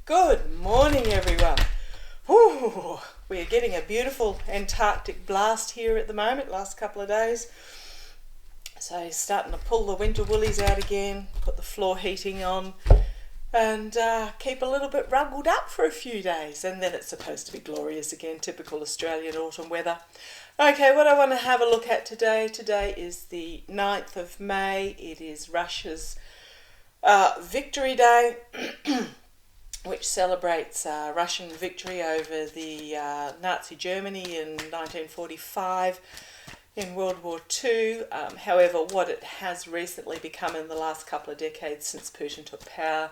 Good morning, everyone. Ooh, we are getting a beautiful Antarctic blast here at the moment, last couple of days. So starting to pull the winter woolies out again, put the floor heating on, and keep a little bit rugged up for a few days. And then it's supposed to be glorious again, typical Australian autumn weather. Okay, what I want to have a look at today is the 9th of May. It is Russia's Victory Day. Which celebrates Russian victory over the Nazi Germany in 1945 in World War II. However, what it has recently become in the last couple of decades since Putin took power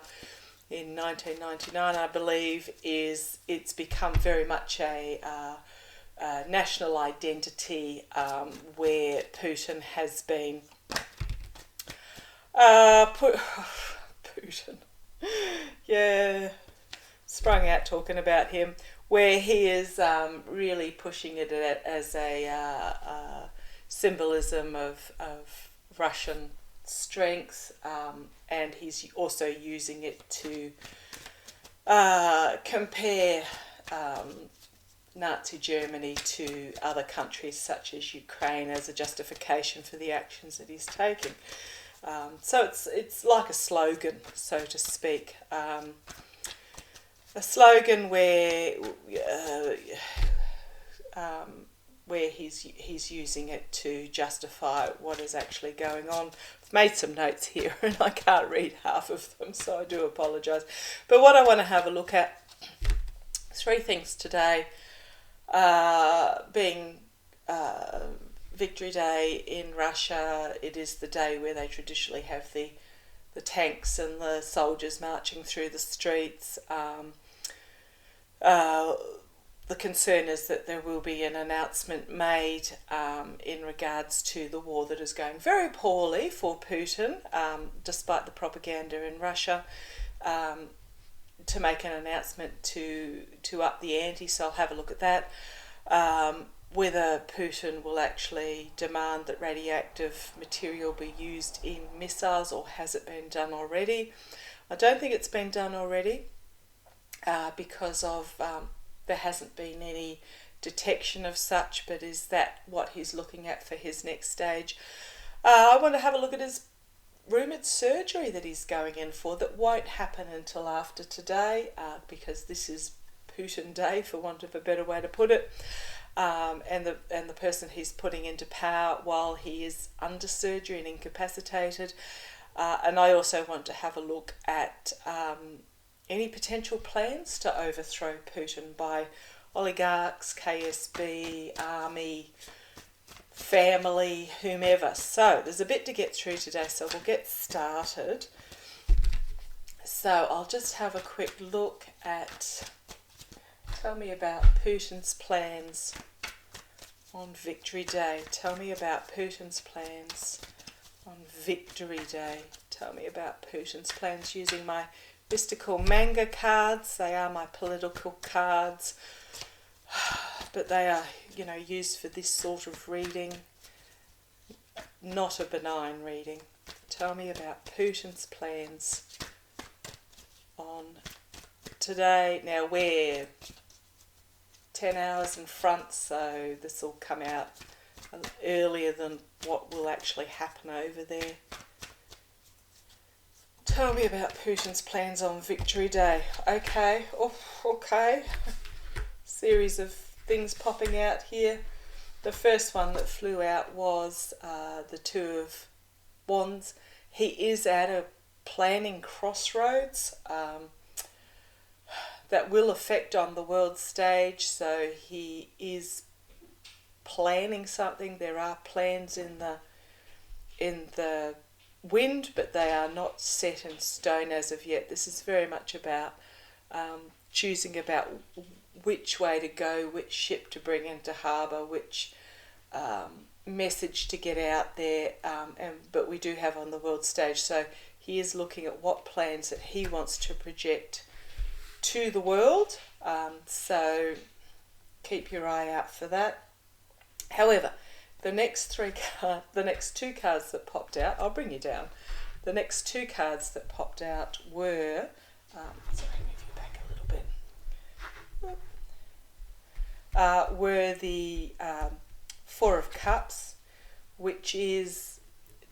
in 1999, I believe, is it's become very much a national identity where Putin has been Putin. Yeah, sprung out talking about him, where he is really pushing it as a symbolism of Russian strength, and he's also using it to compare Nazi Germany to other countries such as Ukraine as a justification for the actions that he's taking. So it's like a slogan, so to speak, a slogan where he's using it to justify what is actually going on. I've made some notes here and I can't read half of them, so I do apologise. But what I want to have a look at, three things today, being Victory Day in Russia. It is the day where they traditionally have the tanks and the soldiers marching through the streets. The concern is that there will be an announcement made in regards to the war that is going very poorly for Putin, despite the propaganda in Russia, to make an announcement to up the ante. So I'll have a look at that. Whether Putin will actually demand that radioactive material be used in missiles, or has it been done already? I don't think it's been done already because of there hasn't been any detection of such, but is that what he's looking at for his next stage? I want to have a look at his rumoured surgery that he's going in for that won't happen until after today, because this is Putin Day, for want of a better way to put it. And the person he's putting into power while he is under surgery and incapacitated. And I also want to have a look at any potential plans to overthrow Putin by oligarchs, KSB, army, family, whomever. So there's a bit to get through today, so we'll get started. So I'll just have a quick look at... Tell me about Putin's plans on Victory Day. Tell me about Putin's plans on Victory Day. Tell me about Putin's plans using my mystical manga cards. They are my political cards, but they are, used for this sort of reading, not a benign reading. Tell me about Putin's plans on today. Now we're 10 hours in front, so this will come out earlier than what will actually happen over there. Tell me about Putin's plans on Victory Day. Okay. Series of things popping out here. The first one that flew out was the Two of Wands. He is at a planning crossroads that will affect on the world stage, so he is planning something. There are plans in the wind, but they are not set in stone as of yet. This is very much about choosing about which way to go, which ship to bring into harbour, which message to get out there, but we do have on the world stage, so he is looking at what plans that he wants to project to the world, so keep your eye out for that. However, the next two cards that popped out, I'll bring you down. The next two cards that popped out were, sorry, move you back a were the Four of Cups, which is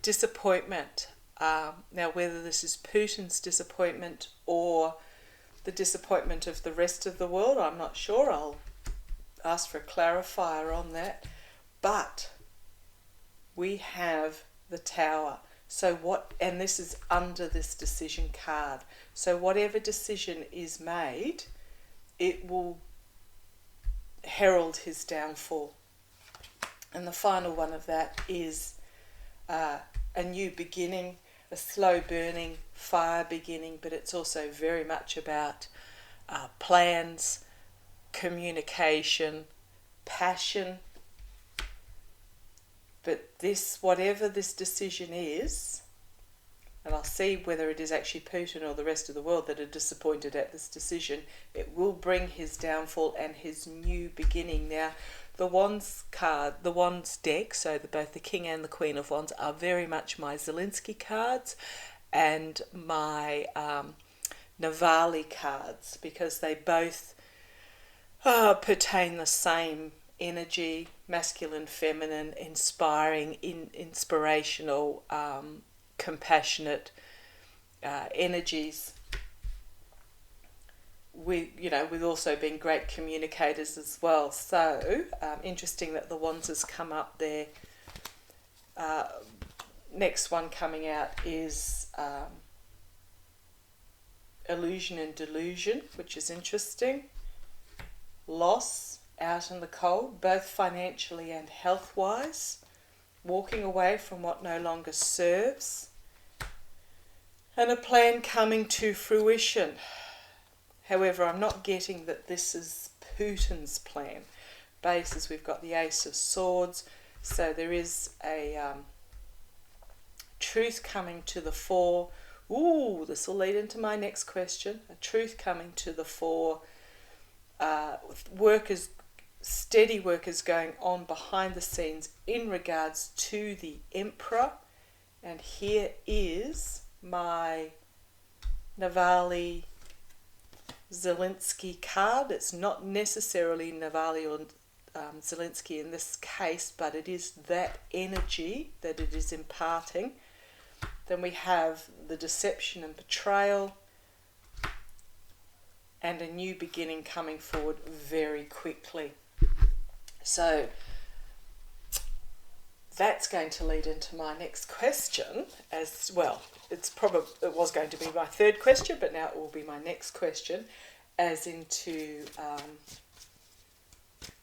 disappointment. Now, whether this is Putin's disappointment or the disappointment of the rest of the world, I'm not sure. I'll ask for a clarifier on that. But we have the Tower. So what, and this is under this decision card. So whatever decision is made, it will herald his downfall. And the final one of that is a new beginning, a slow burning fire beginning, but it's also very much about plans, communication, passion. But this, whatever this decision is, and I'll see whether it is actually Putin or the rest of the world that are disappointed at this decision, it will bring his downfall and his new beginning. Now, the Wands card, the Wands deck, so both the King and the Queen of Wands are very much my Zelensky cards and my Navali cards, because they both pertain the same energy, masculine, feminine, inspiring, inspirational, compassionate energies. We've also been great communicators as well. So interesting that the Wands has come up there. Next one coming out is illusion and delusion, which is interesting. Loss, out in the cold, both financially and health-wise. Walking away from what no longer serves. And a plan coming to fruition. However, I'm not getting that this is Putin's plan. Bases, we've got the Ace of Swords. So there is a truth coming to the fore. Ooh, this will lead into my next question. A truth coming to the fore. Steady work is going on behind the scenes in regards to the Emperor. And here is my Navalny Zelensky card. It's not necessarily Navalny or Zelensky in this case, but it is that energy that it is imparting. Then we have the deception and betrayal, and a new beginning coming forward very quickly. So that's going to lead into my next question as well. It was going to be my third question, but now it will be my next question, as into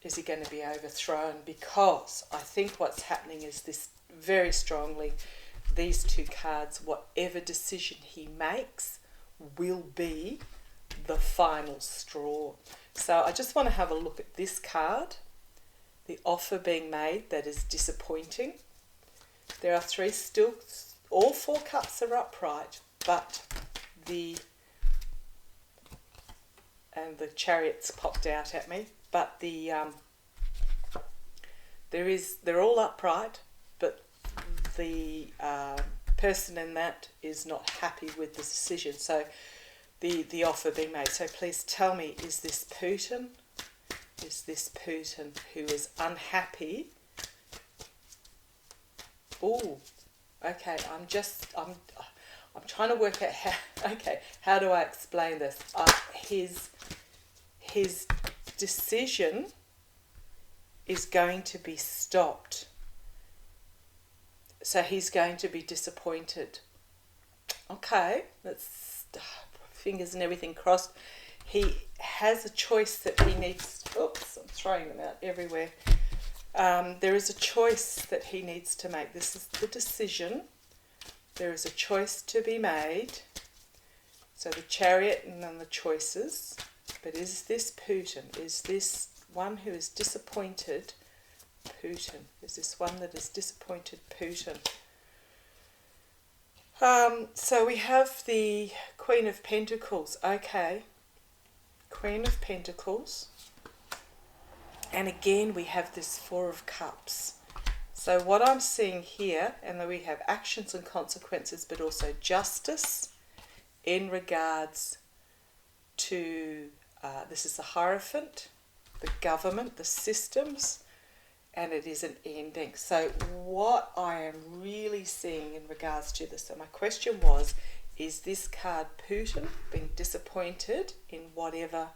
is he going to be overthrown? Because I think what's happening is this very strongly, these two cards, whatever decision he makes will be the final straw. So I just want to have a look at this card. The offer being made that is disappointing. There are three still, all four cups are upright, but the Chariot's popped out at me, but they're all upright, but the person in that is not happy with the decision. So the offer being made. So please tell me, is this Putin? Is this Putin who is unhappy? Oh, okay. I'm trying to work out how do I explain this? His decision is going to be stopped. So he's going to be disappointed. Okay, that's fingers and everything crossed. He has a choice that he needs. Oops, I'm throwing them out everywhere. There is a choice that he needs to make. This is the decision. There is a choice to be made. So the Chariot and then the choices. But is this Putin? Is this one who is disappointed Putin? Is this one that is disappointed Putin? So we have the Queen of Pentacles. Okay. Queen of Pentacles. And again we have this Four of Cups. So what I'm seeing here, and then we have actions and consequences, but also justice in regards to, this is the Hierophant. the government, the systems, and it is an ending. So what I am really seeing in regards to this, so my question was, is this card Putin being disappointed in whatever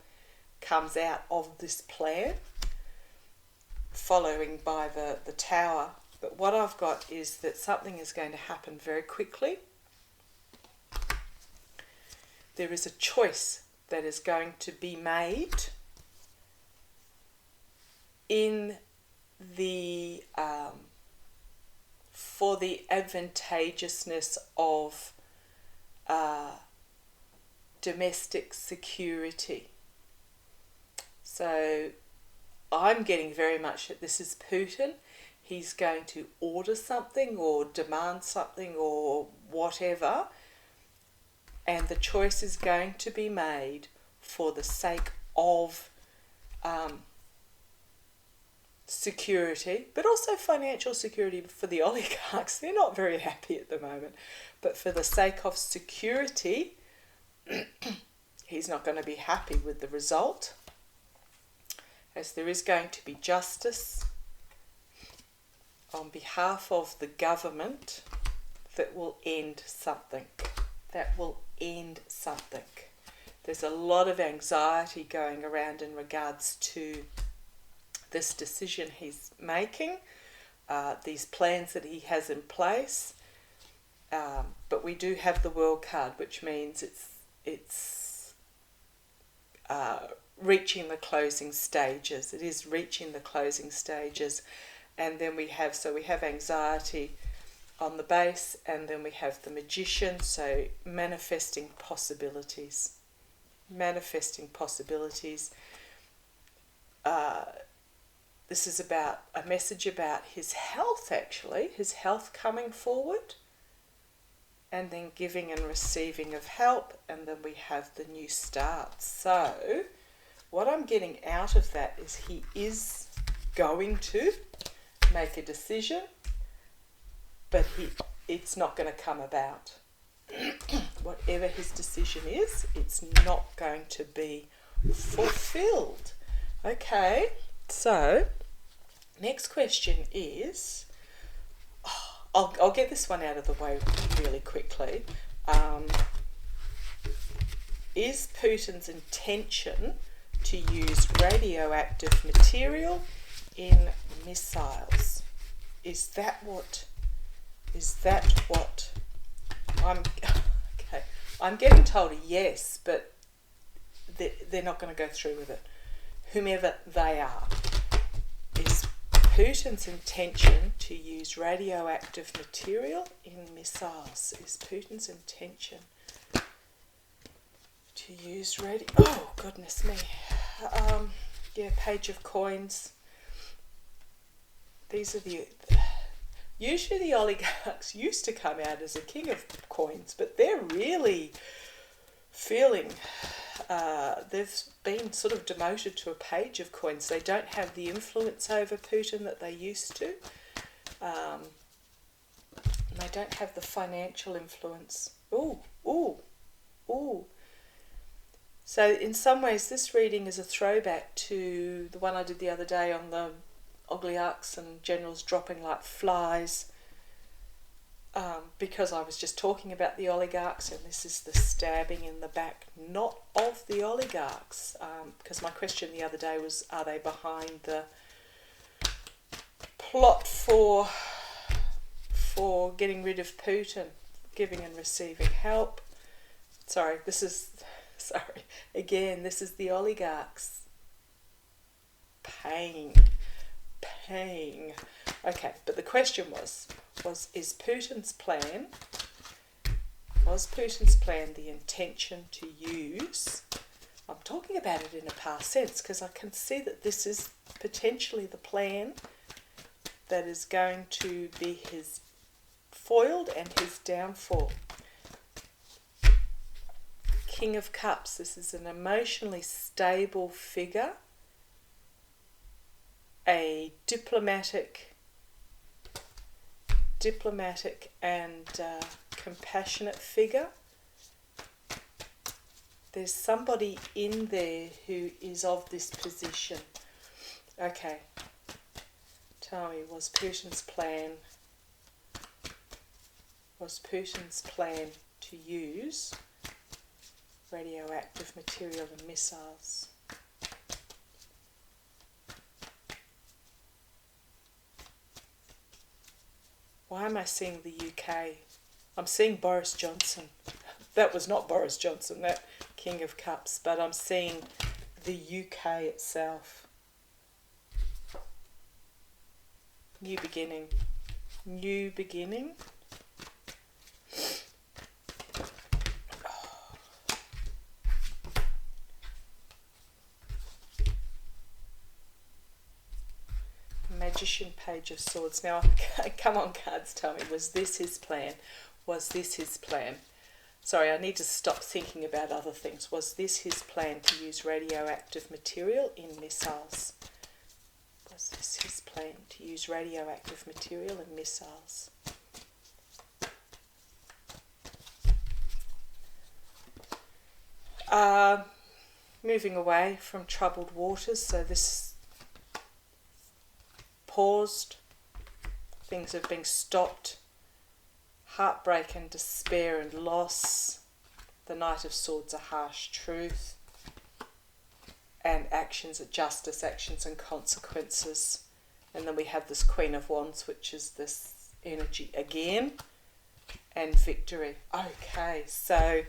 comes out of this plan, following by the Tower? But what I've got is that something is going to happen very quickly. There is a choice that is going to be made in the for the advantageousness of domestic security. So I'm getting very much that this is Putin. He's going to order something or demand something or whatever, and the choice is going to be made for the sake of security, but also financial security for the oligarchs. They're not very happy at the moment, but for the sake of security, he's not going to be happy with the result, as there is going to be justice on behalf of the government that will end something. That will end something. There's a lot of anxiety going around in regards to this decision he's making, these plans that he has in place. But we do have the World card, which means it's reaching the closing stages. It is reaching the closing stages. And then we have anxiety on the base, and then we have the Magician, so manifesting possibilities. Manifesting possibilities. This is about a message about his health, actually, his health coming forward, and then giving and receiving of help, and then we have the new start. So what I'm getting out of that is he is going to make a decision, but it's not going to come about. Whatever his decision is, it's not going to be fulfilled. Okay, so next question is, I'll get this one out of the way really quickly. Is Putin's intention to use radioactive material in missiles? Is that what I'm getting told yes, but they're not going to go through with it. Whomever they are, is Putin's intention to use radioactive material in missiles? Is Putin's intention to use oh goodness me, Page of Coins. These are usually the oligarchs used to come out as a King of Coins, but they're really feeling they've been sort of demoted to a Page of Coins. They don't have the influence over Putin that they used to. And they don't have the financial influence. Ooh. So in some ways this reading is a throwback to the one I did the other day on the oligarchs and generals dropping like flies, because I was just talking about the oligarchs, and this is the stabbing in the back, not of the oligarchs, because my question the other day was, are they behind the plot for getting rid of Putin, giving and receiving help? This is the oligarchs paying. Okay, but the question was Putin's plan the intention to use? I'm talking about it in a past sense because I can see that this is potentially the plan that is going to be his foiled and his downfall. King of Cups, this is an emotionally stable figure, a diplomatic and compassionate figure. There's somebody in there who is of this position Okay. Tell me, was Putin's plan to use radioactive material and missiles? Why am I seeing the UK? I'm seeing Boris Johnson. That was not Boris Johnson, that King of Cups, but I'm seeing the UK itself. New beginning. New beginning. Magician, Page of Swords. Now, come on, cards, tell me, was this his plan? Was this his plan? Sorry, I need to stop thinking about other things. Was this his plan to use radioactive material in missiles? Was this his plan to use radioactive material in missiles? Moving away from troubled waters, so this paused, things have been stopped, heartbreak and despair and loss, the Knight of Swords, a harsh truth, and actions are justice, actions and consequences. And then we have this Queen of Wands, which is this energy again, and victory. Okay, so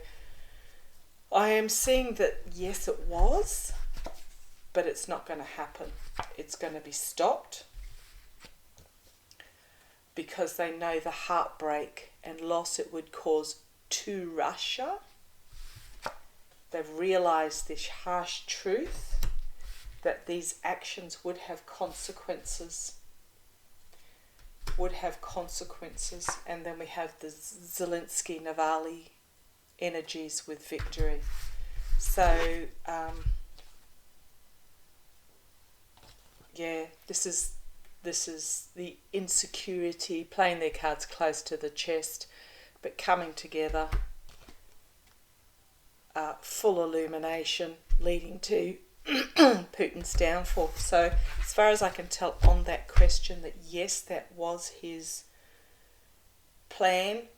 I am seeing that yes, it was, but it's not going to happen. It's going to be stopped because they know the heartbreak and loss it would cause to Russia. They've realised this harsh truth that these actions would have consequences. And then we have the Zelensky-Navalny energies with victory. So, this is the insecurity, playing their cards close to the chest, but coming together, full illumination, leading to Putin's downfall. So, as far as I can tell on that question, that yes, that was his plan,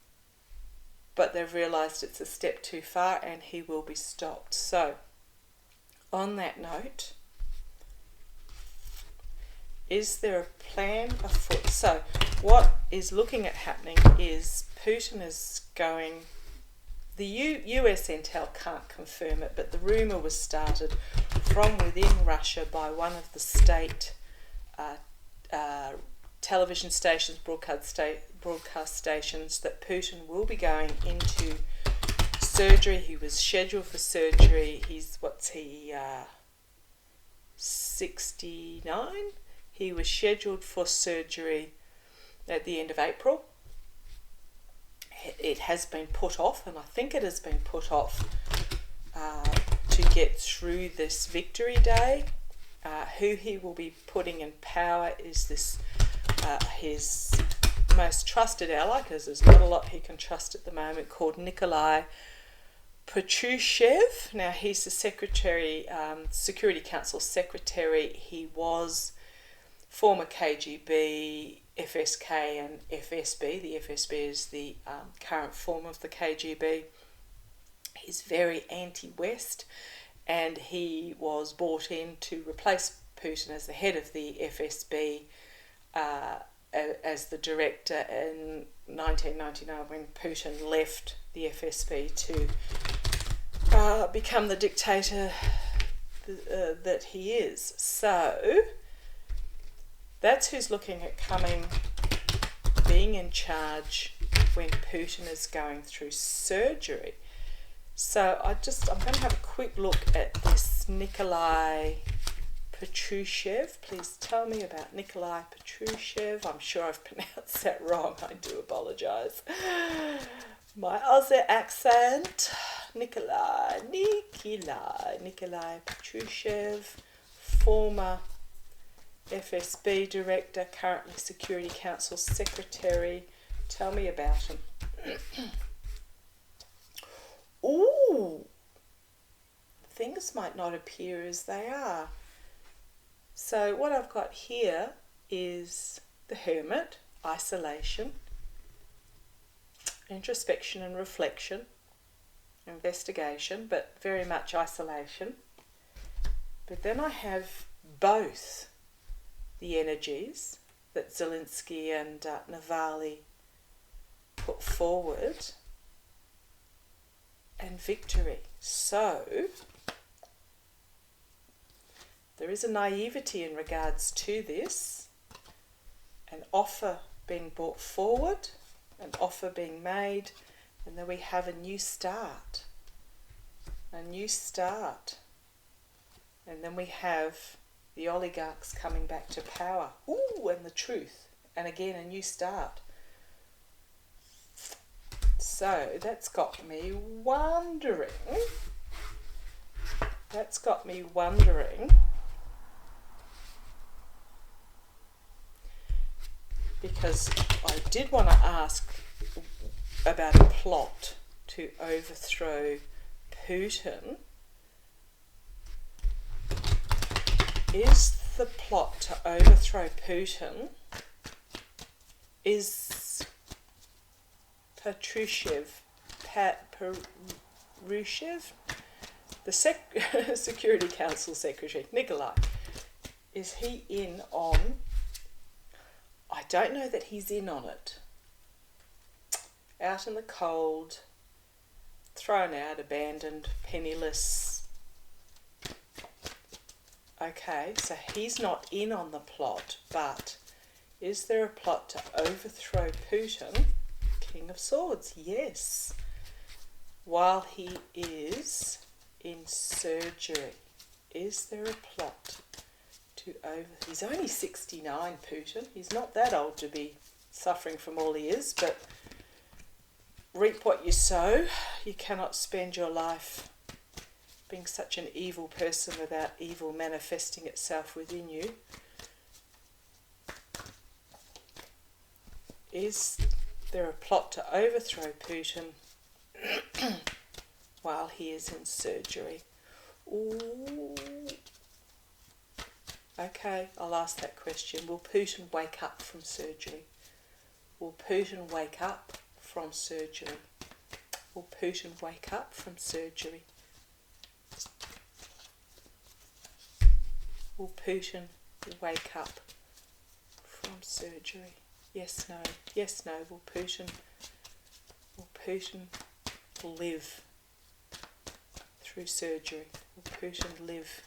but they've realised it's a step too far and he will be stopped. So, on that note, is there a plan afoot? So, what is looking at happening is Putin is going, the US intel can't confirm it, but the rumour was started from within Russia by one of the state television stations, broadcast stations, that Putin will be going into surgery. He was scheduled for surgery. He's, 69? He was scheduled for surgery at the end of April. It has been put off, and I think it has been put off to get through this victory day. Who he will be putting in power is this his most trusted ally, because there's not a lot he can trust at the moment, called Nikolai Patrushev. Now, he's the Secretary, Security Council Secretary. He was former KGB, FSK and FSB. The FSB is the current form of the KGB. He's very anti-West, and he was brought in to replace Putin as the head of the FSB as the director in 1999 when Putin left the FSB to become the dictator that he is. So that's who's looking at being in charge when Putin is going through surgery. So I'm going to have a quick look at this Nikolai Patrushev. Please tell me about Nikolai Patrushev. I'm sure I've pronounced that wrong. I do apologise. My Aussie accent. Nikolai Patrushev, former FSB director, currently Security Council Secretary. Tell me about him. Ooh, things might not appear as they are. So what I've got here is the Hermit, isolation, introspection and reflection, investigation, but very much isolation. But then I have both the energies that Zelensky and Navalny put forward and victory. So there is a naivety in regards to this, an offer being brought forward, an offer being made, and then we have a new start. A new start. And then we have the oligarchs coming back to power. Ooh, and the truth. And again, a new start. So that's got me wondering. Because I did want to ask about a plot to overthrow Putin. Is the plot to overthrow Putin, is Patrushev, the Security Council Secretary, Nikolai, is he in on? I don't know that he's in on it. Out in the cold, thrown out, abandoned, penniless. Okay, so he's not in on the plot, but is there a plot to overthrow Putin? King of Swords, yes. While he is in surgery, is there a plot to he's only 69, Putin. He's not that old to be suffering from all he is, but reap what you sow. You cannot spend your life being such an evil person without evil manifesting itself within you. Is there a plot to overthrow Putin while he is in surgery? Ooh. Okay, I'll ask that question. Will Putin wake up from surgery? Will Putin wake up from surgery? Will Putin wake up from surgery? Will Putin wake up from surgery? Yes, no. Yes, no. Will Putin live through surgery? Will Putin live?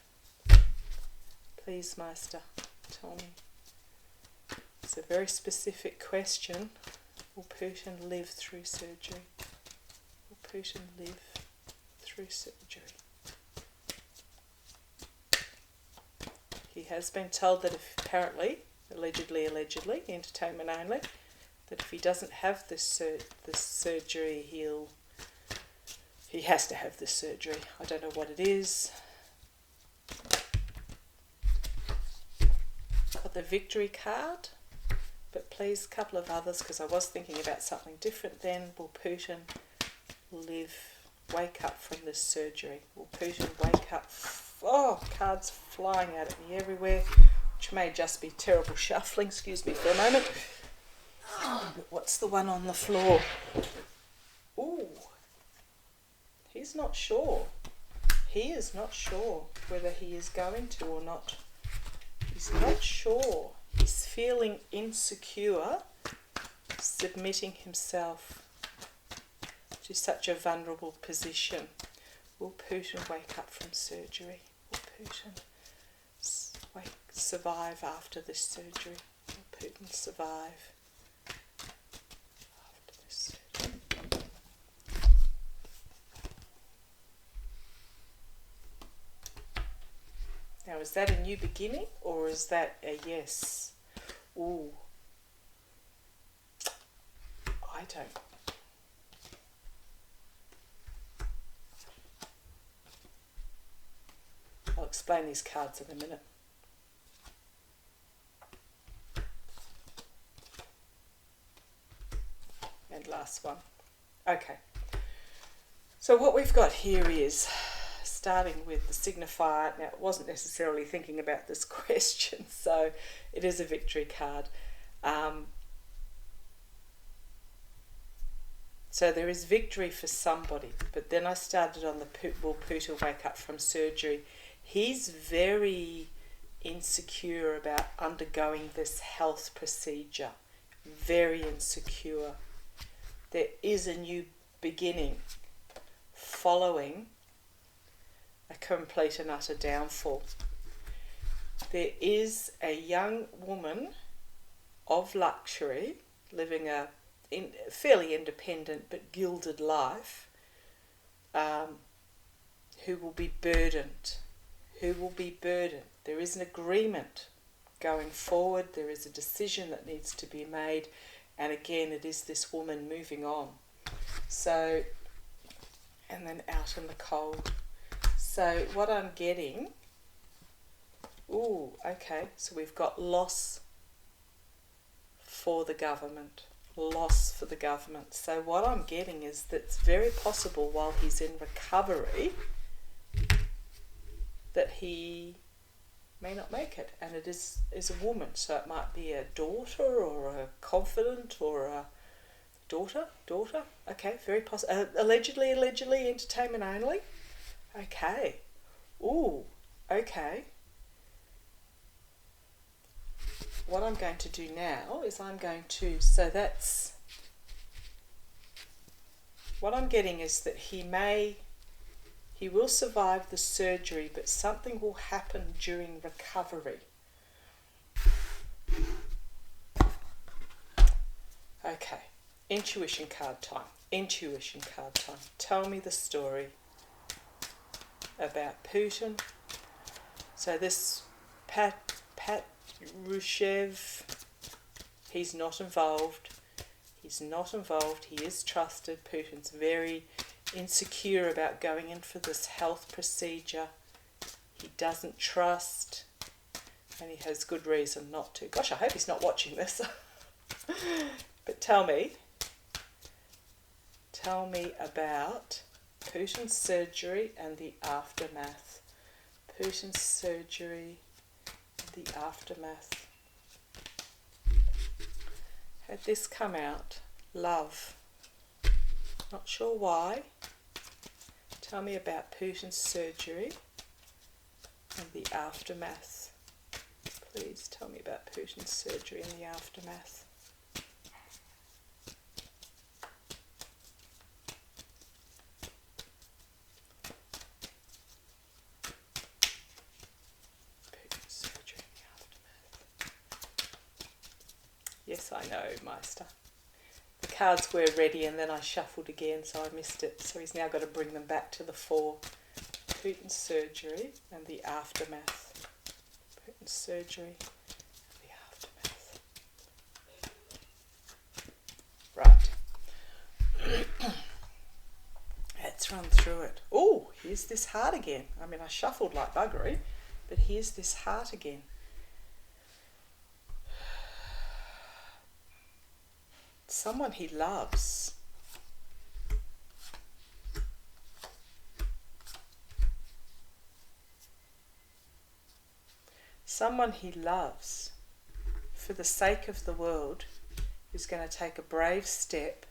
Please, Master, tell me. It's a very specific question. Will Putin live through surgery? Will Putin live through surgery? He has been told that if apparently, allegedly, entertainment only, that if he doesn't have this surgery, he has to have this surgery. I don't know what it is. Got the victory card, but please, a couple of others, because I was thinking about something different then. Will Putin wake up from this surgery? Will Putin wake up? Oh, cards flying out at me everywhere, which may just be terrible shuffling. Excuse me for a moment. Oh, but what's the one on the floor? Ooh, he's not sure. He is not sure whether he is going to or not. He's not sure. He's feeling insecure, submitting himself to such a vulnerable position. Will Putin wake up from surgery? Will Putin survive after this surgery? Will Putin survive after this surgery? Now, is that a new beginning or is that a yes? Ooh. I don't. I'll explain these cards in a minute. And last one. Okay. So what we've got here is starting with the signifier. Now, it wasn't necessarily thinking about this question, so it is a victory card. So there is victory for somebody, but then I started on the will Putin wake up from surgery. He's very insecure about undergoing this health procedure. Very insecure. There is a new beginning following a complete and utter downfall. There is a young woman of luxury living a fairly independent but gilded life, who will be burdened. There is an agreement going forward. There is a decision that needs to be made, and again it is this woman moving on. So, and then out in the cold. So what I'm getting, so we've got loss for the government. So what I'm getting is that it's very possible while he's in recovery that he may not make it, and it is a woman, so it might be a daughter or a confidant or a daughter, okay, very possible, allegedly, entertainment only, okay, okay. What I'm going to do now is what I'm getting is that he will survive the surgery, but something will happen during recovery. Okay, intuition card time. Tell me the story about Putin. So this Rushev, he's not involved. He is trusted. Putin's very insecure about going in for this health procedure. He doesn't trust, and he has good reason not to. Gosh, I hope he's not watching this. But tell me about Putin's surgery and the aftermath. Had this come out, love. Not sure why. Tell me about Putin's surgery and the aftermath. Please tell me about Putin's surgery and the aftermath. Putin's surgery and the aftermath. Yes, I know, Meister. The cards were ready and then I shuffled again, so I missed it. So he's now got to bring them back to the fore. Putin's surgery and the aftermath. Putin's surgery and the aftermath. Right. Let's run through it. Oh, here's this heart again. I mean, I shuffled like buggery, but here's this heart again. Someone he loves. Someone he loves, for the sake of the world, is going to take a brave step,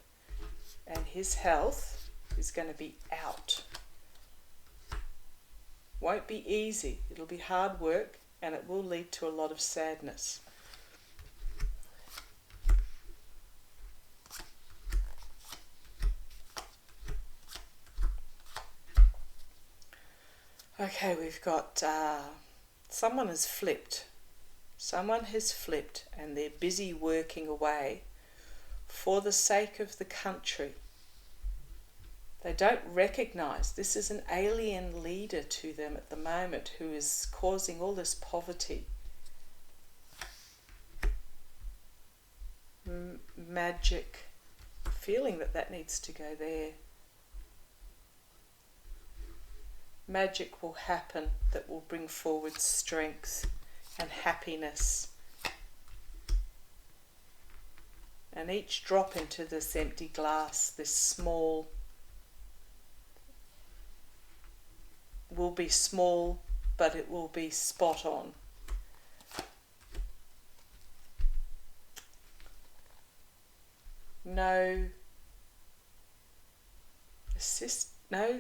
and his health is going to be out. Won't be easy. It'll be hard work, and it will lead to a lot of sadness. Okay, we've got someone has flipped. Someone has flipped and they're busy working away for the sake of the country. They don't recognise this is an alien leader to them at the moment who is causing all this poverty. Magic. Feeling that needs to go there. Magic will happen that will bring forward strength and happiness. And each drop into this empty glass, this small will be small, but it will be spot on. No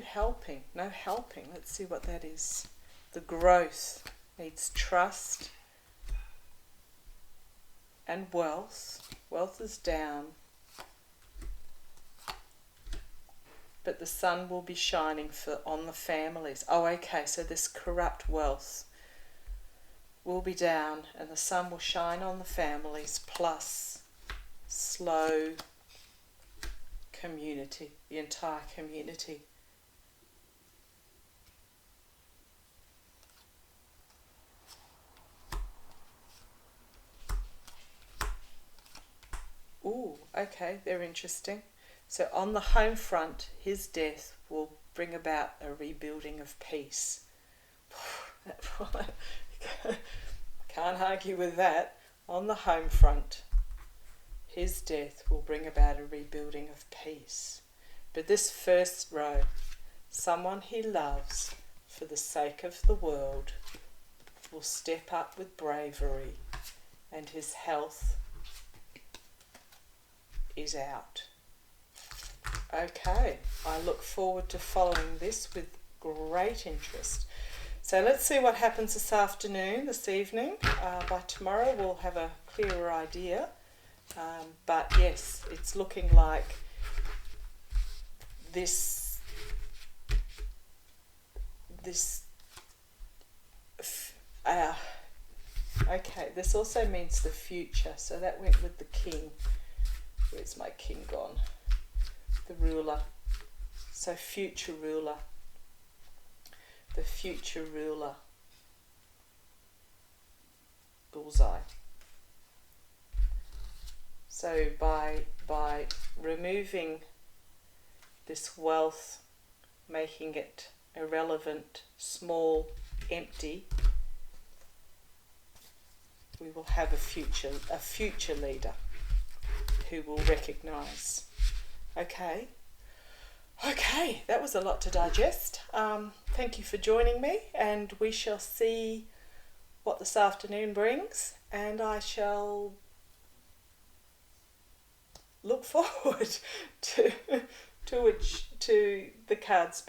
helping. Let's see what that is. The growth needs trust and wealth. Wealth is down, but the sun will be shining on the families. Oh, okay, so this corrupt wealth will be down and the sun will shine on the families, plus slow community, the entire community. Ooh, okay, they're interesting. So on the home front, his death will bring about a rebuilding of peace. Can't argue with that. On the home front, his death will bring about a rebuilding of peace. But this first row, someone he loves for the sake of the world, will step up with bravery, and his health is out. Okay, I look forward to following this with great interest. So let's see what happens this evening. By tomorrow we'll have a clearer idea. But yes, it's looking like this okay, this also means the future, so that went with the king. Where's my king gone? The ruler. So future ruler. The future ruler. Bullseye. So by removing this wealth, making it irrelevant, small, empty, we will have a future leader who will recognise. Okay, that was a lot to digest. Thank you for joining me, and we shall see what this afternoon brings, and I shall look forward to the cards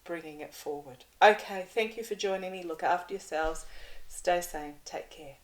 bringing it forward. Okay, thank you for joining me. Look after yourselves. Stay sane. Take care.